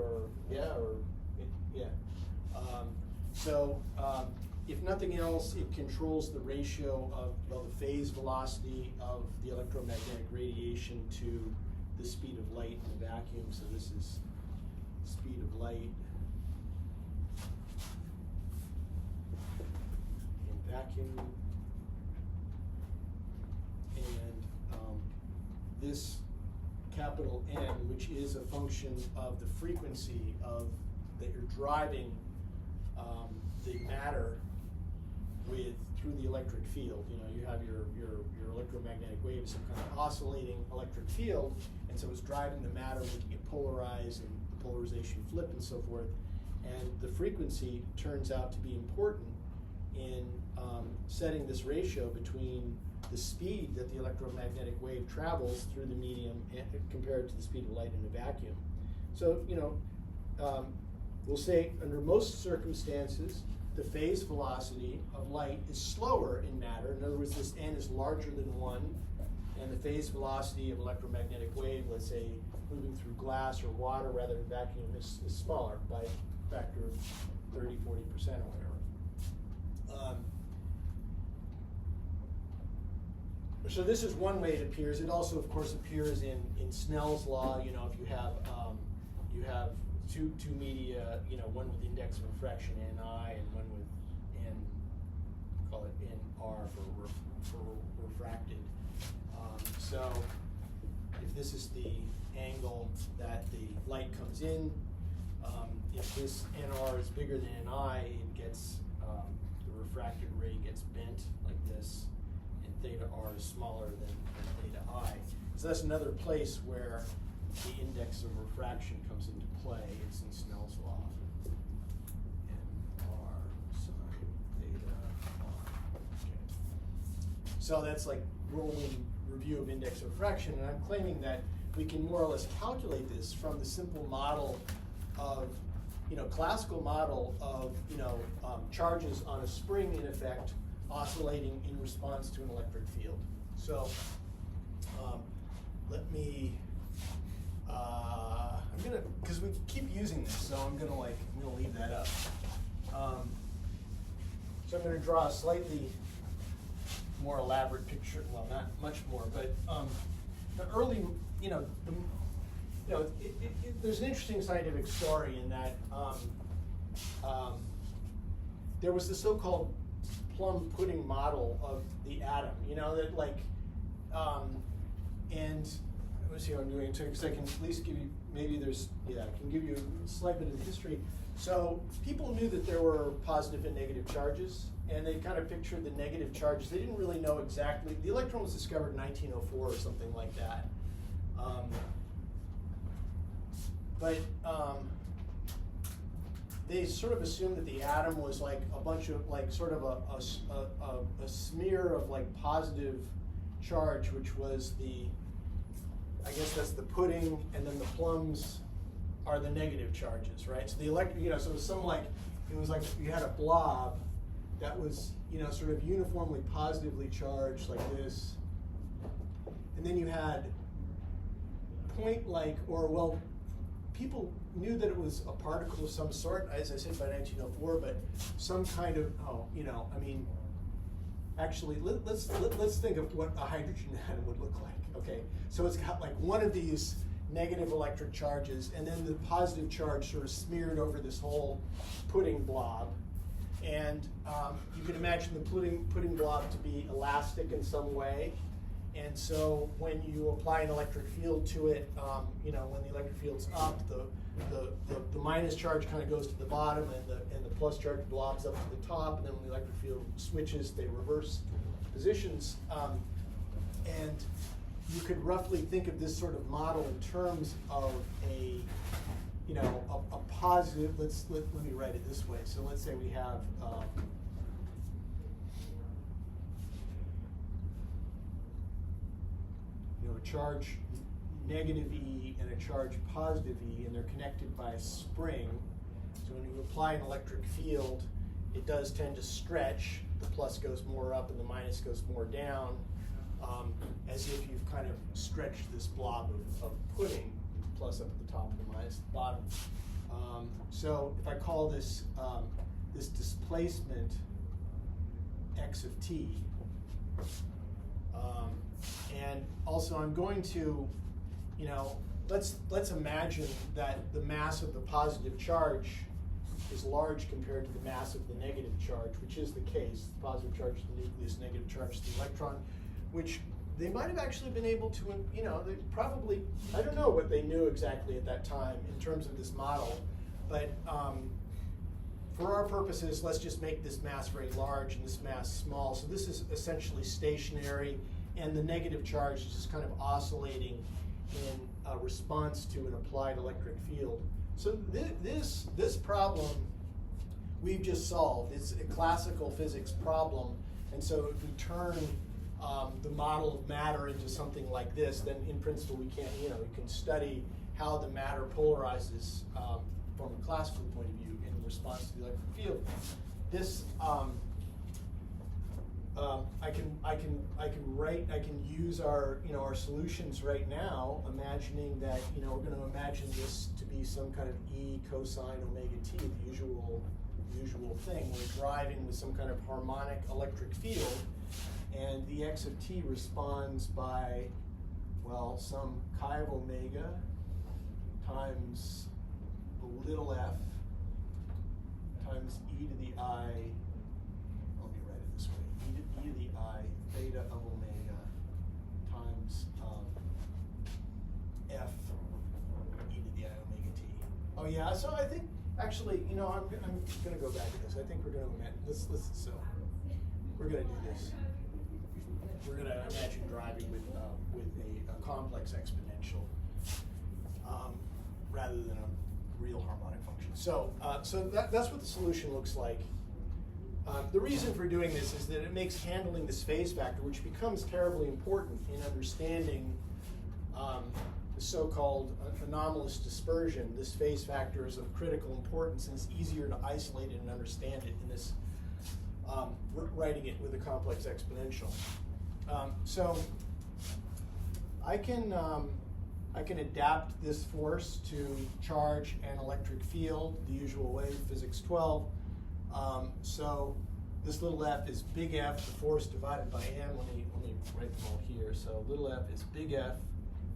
Speaker 1: If nothing else, it controls the ratio of the phase velocity of the electromagnetic radiation to the speed of light in the vacuum. So this is speed of light in vacuum. And this capital N, which is a function of the frequency that you're driving the matter through the electric field. You have your electromagnetic wave, some kind of oscillating electric field, and so it's driving the matter, making it polarize and the polarization flip and so forth. And the frequency turns out to be important in setting this ratio between the speed that the electromagnetic wave travels through the medium compared to the speed of light in a vacuum. So, we'll say under most circumstances, the phase velocity of light is slower in matter. In other words, this n is larger than 1, and the phase velocity of electromagnetic wave, let's say moving through glass or water rather than vacuum, is smaller by a factor of 30, 40% or whatever. So this is one way it appears. It also, of course, appears in Snell's law. You know, if you have two media, you know, one with index of refraction Ni and one with N, call it Nr for refracted. So if this is the angle that the light comes in, if this Nr is bigger than Ni, it gets the refracted ray gets bent like this, and theta r is smaller than theta I. So that's another place where the index of refraction comes into play. It's in Snell's law. Nr sine theta r. Okay. So that's like rolling review of index of refraction, and I'm claiming that we can more or less calculate this from the simple model of, you know, classical model of, you know, charges on a spring in effect oscillating in response to an electric field. So let me, I'm gonna, because we keep using this, so I'm gonna leave that up. So I'm gonna draw a slightly more elaborate picture. Well, not much more, but the early, you know, there's an interesting scientific story in that there was the so-called plum pudding model of the atom. You know that like, and let's see what I'm doing because I can at least give you I can give you a slight bit of the history. So people knew that there were positive and negative charges, and they kind of pictured the negative charges. They didn't really know exactly. The electron was discovered in 1904 or something like that. But they sort of assumed that the atom was like a bunch of like sort of a smear of like positive charge, which was I guess that's the pudding, and then the plums are the negative charges, right? So the so it was it was like you had a blob that was, you know, sort of uniformly positively charged like this, and then you had people knew that it was a particle of some sort, as I said, by 1904, but some kind of, actually, let's think of what a hydrogen atom would look like, okay? So it's got like one of these negative electric charges, and then the positive charge sort of smeared over this whole pudding blob. And you can imagine the pudding blob to be elastic in some way. And so when you apply an electric field to it, when the electric field's up, the minus charge kind of goes to the bottom, and the plus charge blobs up to the top. And then when the electric field switches, they reverse positions. And you could roughly think of this sort of model in terms of a positive. Let me write it this way. So let's say we have. A charge negative E and a charge positive E, and they're connected by a spring. So when you apply an electric field, it does tend to stretch. The plus goes more up and the minus goes more down, as if you've kind of stretched this blob of pudding, plus up at the top and the minus at the bottom. So if I call this this displacement x of t, and also I'm going to, let's imagine that the mass of the positive charge is large compared to the mass of the negative charge, which is the case. The positive charge is the nucleus, negative charge is the electron, which they might have actually been able to, they probably, I don't know what they knew exactly at that time in terms of this model, but for our purposes, let's just make this mass very large and this mass small. So this is essentially stationary, and the negative charge is just kind of oscillating in response to an applied electric field. So this problem we've just solved. It's a classical physics problem, and so if we turn the model of matter into something like this, then in principle we can study how the matter polarizes from a classical point of view in response to the electric field. this I can use our our solutions right now, imagining that we're going to imagine this to be some kind of E cosine omega t, the usual thing. We're driving with some kind of harmonic electric field, and the x of t responds by, well, some chi of omega times little f times e to the I, let me write it this way, e to the I theta of omega times f e to the I omega t. Oh yeah, so I think actually, I'm going to go back to this. I think we're going to so we're going to do this. We're going to imagine driving with a complex exponential rather than a real harmonic function. So that's what the solution looks like. The reason for doing this is that it makes handling this phase factor, which becomes terribly important in understanding the so-called anomalous dispersion. This phase factor is of critical importance, and it's easier to isolate it and understand it in this writing it with a complex exponential. So I can adapt this force to charge and electric field the usual way, physics 12. So this little f is big F, the force divided by m. Let me write them all here. So little f is big F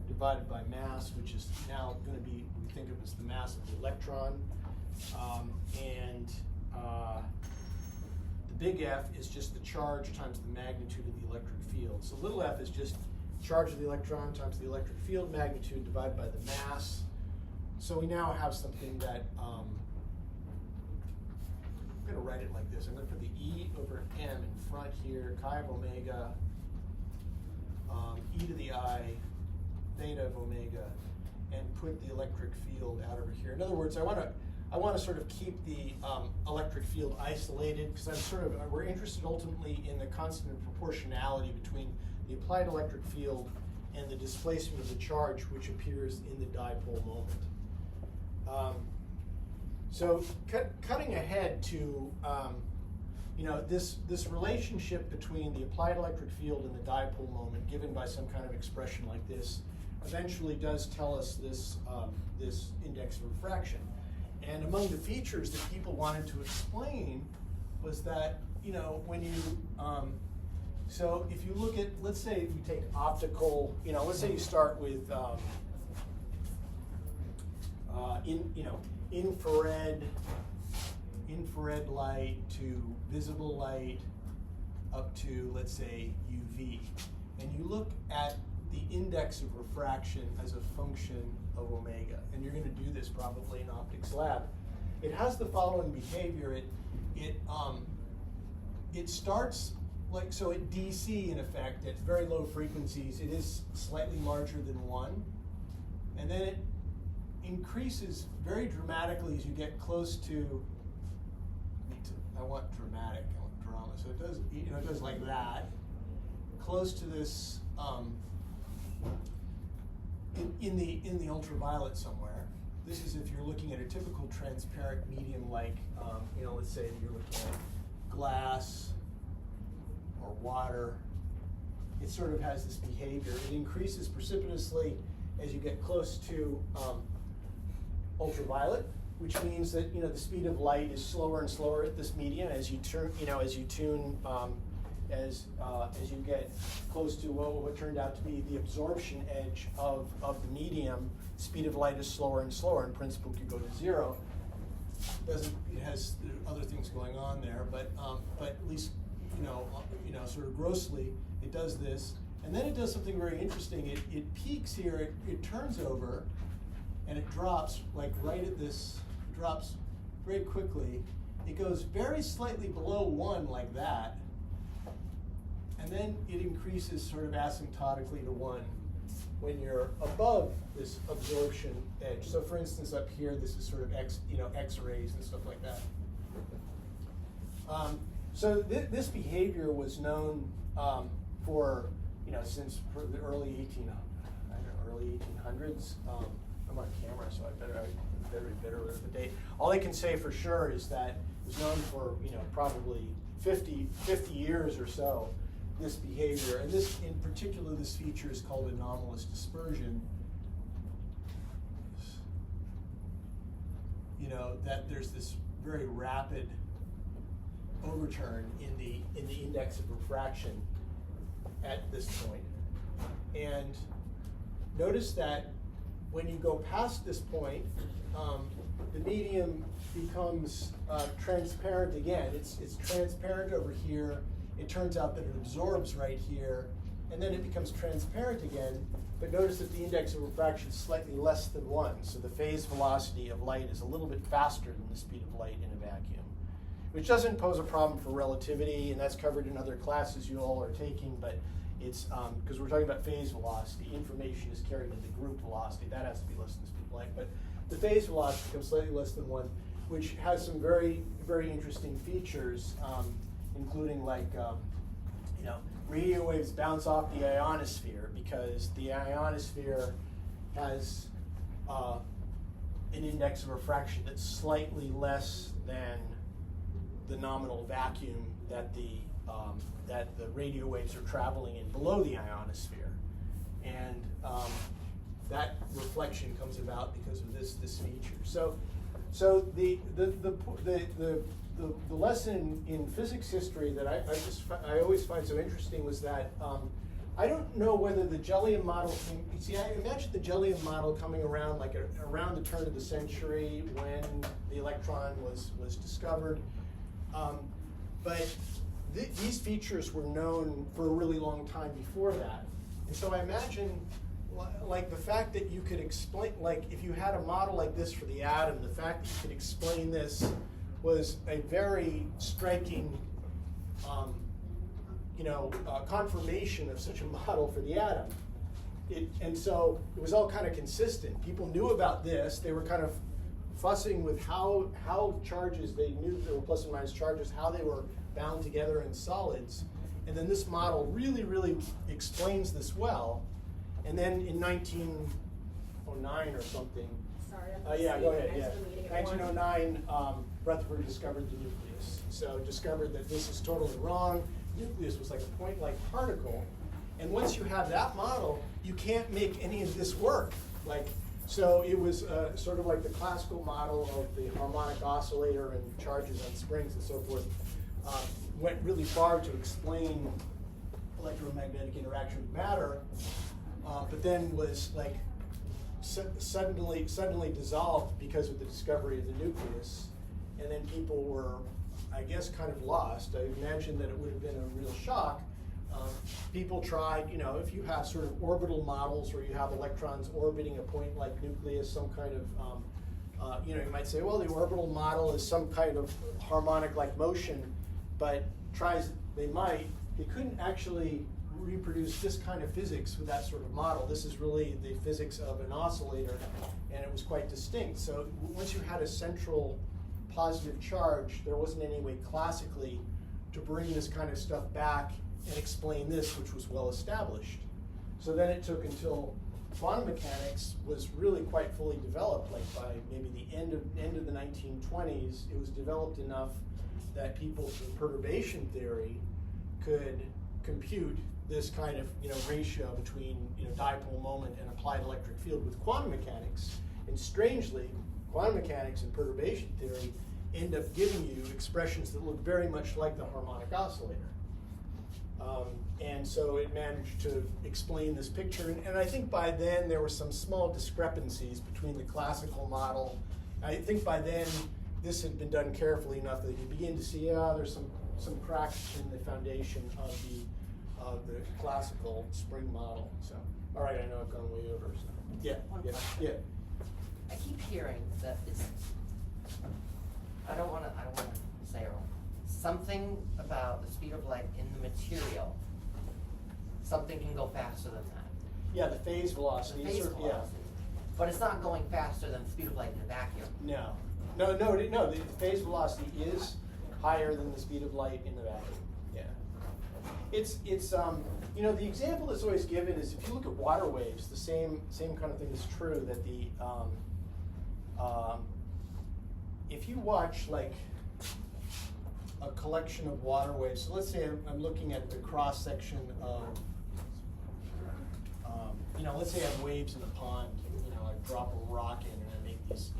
Speaker 1: divided by mass, which is now going to be, we think of as the mass of the electron. The big F is just the charge times the magnitude of the electric field. So little f is just charge of the electron times the electric field magnitude divided by the mass. So we now have something that, I'm going to write it like this. I'm going to put the E over m in front here, chi of omega, e to the I, theta of omega, and put the electric field out over here. In other words, I want to sort of keep the electric field isolated, because we're interested ultimately in the constant proportionality between the applied electric field and the displacement of the charge which appears in the dipole moment. So cutting ahead to this relationship between the applied electric field and the dipole moment, given by some kind of expression like this, eventually does tell us this this index of refraction. And among the features that people wanted to explain was that when you so if you look at, let's say you take optical, let's say you start with infrared light to visible light up to, let's say, UV, and you look at the index of refraction as a function of omega, and you're going to do this probably in optics lab. It has the following behavior. It starts so at DC, in effect, at very low frequencies, it is slightly larger than 1. And then it increases very dramatically as you get close to, I want dramatic, I want drama. So it does, it goes like that, close to this, in the ultraviolet somewhere. This is if you're looking at a typical transparent medium like, let's say you're looking at glass, or water. It sort of has this behavior. It increases precipitously as you get close to ultraviolet, which means that the speed of light is slower and slower at this medium as you as you get close to what turned out to be the absorption edge of the medium. Speed of light is slower and slower. In principle, could go to 0. It has other things going on there, but at least sort of grossly, it does this. And then it does something very interesting. It peaks here, it turns over, and it drops like right at this, drops very quickly. It goes very slightly below 1 like that, and then it increases sort of asymptotically to 1 when you're above this absorption edge. So for instance, up here, this is sort of X-rays and stuff like that. So this behavior was known since the early 1800s. I'm on camera, so I better remember the date. All I can say for sure is that it was known for, probably 50 years or so, this behavior. And this, in particular, this feature is called anomalous dispersion. That there's this very rapid overturn in the index of refraction at this point. And notice that when you go past this point, the medium becomes transparent again. It's transparent over here. It turns out that it absorbs right here, and then it becomes transparent again. But notice that the index of refraction is slightly less than 1, so the phase velocity of light is a little bit faster than the speed of light in a vacuum, which doesn't pose a problem for relativity, and that's covered in other classes you all are taking, but it's, because we're talking about phase velocity, information is carried in the group velocity. That has to be less than the speed of light, but the phase velocity becomes slightly less than 1, which has some very, very interesting features, including like, radio waves bounce off the ionosphere because the ionosphere has an index of refraction that's slightly less than the nominal vacuum that the radio waves are traveling in below the ionosphere, and that reflection comes about because of this feature. So the lesson in physics history that I always find so interesting was that I don't know whether the Jellium model came, I imagine the Jellium model coming around like around the turn of the century when the electron was discovered. But these features were known for a really long time before that. And so I imagine like the fact that you could explain, like if you had a model like this for the atom, the fact that you could explain this was a very striking confirmation of such a model for the atom. And so it was all kind of consistent. People knew about this. They were kind of fussing with how charges, they knew there were plus and minus charges, how they were bound together in solids. And then this model really, really explains this well. And then in 1909 or something, yeah, go ahead. Yeah, 1909, Rutherford discovered the nucleus. So discovered that this is totally wrong. Nucleus was like a point-like particle, and once you have that model, you can't make any of this work. So it was sort of like the classical model of the harmonic oscillator and charges on springs and so forth. Went really far to explain electromagnetic interaction with matter, but then was like suddenly dissolved because of the discovery of the nucleus, and then people were, I guess, kind of lost. I imagine that it would have been a real shock. People tried, if you have sort of orbital models where you have electrons orbiting a point like nucleus, some kind of, you might say, well, the orbital model is some kind of harmonic-like motion, but they couldn't actually reproduce this kind of physics with that sort of model. This is really the physics of an oscillator, and it was quite distinct. So once you had a central positive charge, there wasn't any way classically to bring this kind of stuff back and explain this, which was well established. So then it took until quantum mechanics was really quite fully developed, like by maybe the end of the 1920s, it was developed enough that people from perturbation theory could compute this kind of ratio between dipole moment and applied electric field with quantum mechanics. And strangely, quantum mechanics and perturbation theory end up giving you expressions that look very much like the harmonic oscillator. And so it managed to explain this picture. And I think by then there were some small discrepancies between the classical model. I think by then this had been done carefully enough that you begin to see, there's some cracks in the foundation of the classical spring model. So, all right, I know I've gone way over. So. Yeah, yeah.
Speaker 3: I keep hearing that it's, I don't want to say it wrong. Something about the speed of light in the material. Something can go faster than that.
Speaker 1: Yeah, the phase velocity.
Speaker 3: The phase velocity.
Speaker 1: Yeah.
Speaker 3: But it's not going faster than the speed of light in a vacuum.
Speaker 1: No. The phase velocity is higher than the speed of light in the vacuum. Yeah. It's the example that's always given is if you look at water waves, the same kind of thing is true, that the if you watch like collection of water waves. So let's say I'm looking at the cross section of, let's say I have waves in a pond. I drop a rock in and I make these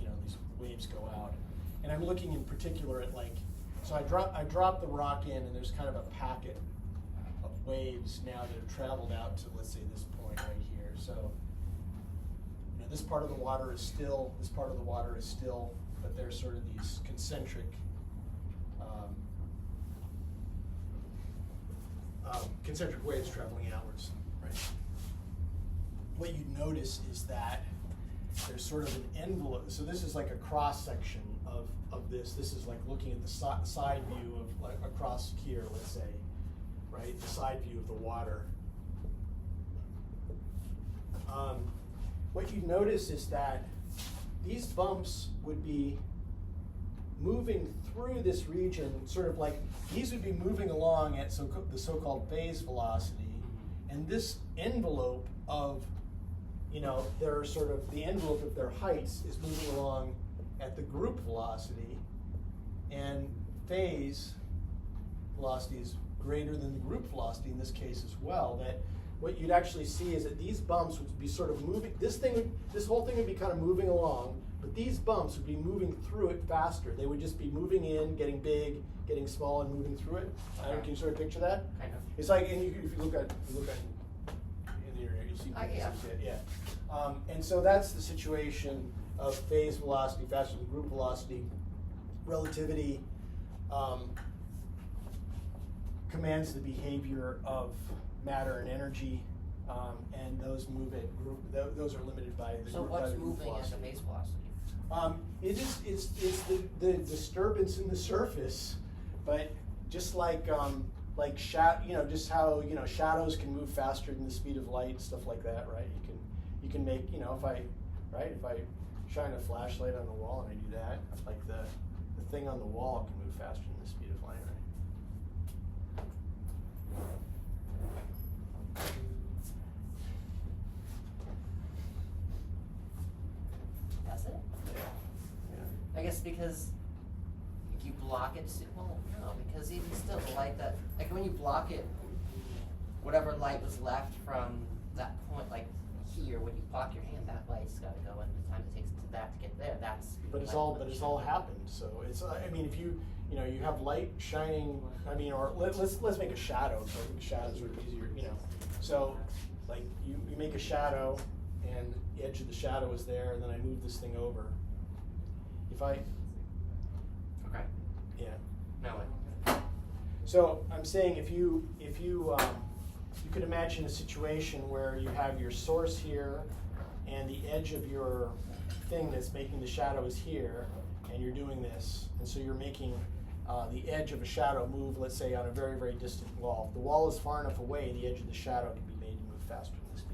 Speaker 1: waves go out. And I'm looking in particular at so I drop the rock in and there's kind of a packet of waves now that have traveled out to, let's say, this point right here. So, this part of the water is still, this part of the water is still, but there's sort of these concentric waves traveling outwards, right? What you notice is that there's sort of an envelope. So this is like a cross section of this. This is like looking at the side view of like across here, let's say, right? The side view of the water. What you notice is that these bumps would be moving through this region, sort of like these would be moving along at the so-called phase velocity, and this envelope of, their sort of the envelope of their heights is moving along at the group velocity, and phase velocity is greater than the group velocity in this case as well. That what you'd actually see is that these bumps would be sort of moving. This whole thing would be kind of moving along, but these bumps would be moving through it faster. They would just be moving in, getting big, getting small, and moving through it. Can you sort of picture that?
Speaker 3: Kind of.
Speaker 1: It's like, and if you look at in the internet, you see. Yeah. And so that's the situation of phase velocity faster than group velocity. Relativity commands the behavior of matter and energy, and those move at group. Those are limited by the
Speaker 3: So
Speaker 1: group.
Speaker 3: what's
Speaker 1: by the group
Speaker 3: moving at the
Speaker 1: velocity.
Speaker 3: base velocity?
Speaker 1: It's the disturbance in the surface, but just like just how shadows can move faster than the speed of light, stuff like that, right? You can make if I shine a flashlight on the wall and I do that, like the thing on the wall can move faster than the speed of light, right?
Speaker 3: That's it?
Speaker 1: Yeah.
Speaker 3: I guess because if you block it, well, no, because even still, the light that, like when you block it, whatever light was left from that point, like here, when you block your hand, that light's got to go, and the time it takes to that to get there, that's.
Speaker 1: But it's all happened. So it's if you have light shining, or let's make a shadow. So I think shadows are easier, So like you make a shadow, and the edge of the shadow is there, and then I move this thing over.
Speaker 3: Okay.
Speaker 1: Yeah.
Speaker 3: No.
Speaker 1: So I'm saying if you could imagine a situation where you have your source here, and the edge of your thing that's making the shadow is here, and you're doing this, and so you're making the edge of a shadow move, let's say, on a very, very distant wall. If the wall is far enough away, the edge of the shadow can be made to move faster than the speed